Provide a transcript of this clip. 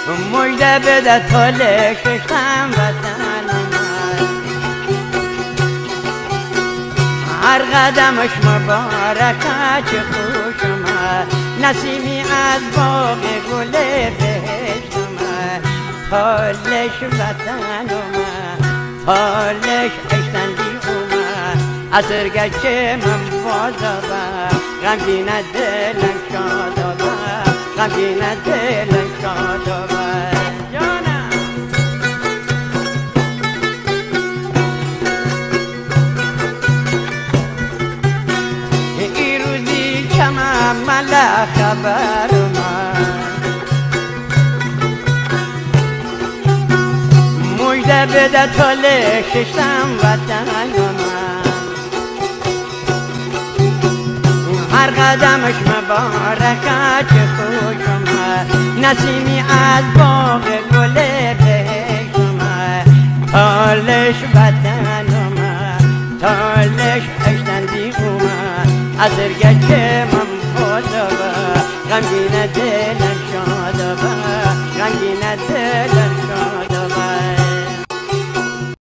مجده بده تاله ششتم وطن من هر قدمش مبارکه چه خوش من نسیمی از باغ گل بهشت من تالش وطن من تالش اشتندی اومد عصر گشته من بازابم غمگین دلم شادابم غمگین دلم شادابم جانم ای روزی که من ملا خبر من مجده بده تاله ششتم وطن من هر قدمش مبارکه چه خوش اومد نسیمی از باغ گل بهشت اومد تالش وطن اومد تالش اشتندی اومد عصر گشته من بازابم غمگین دل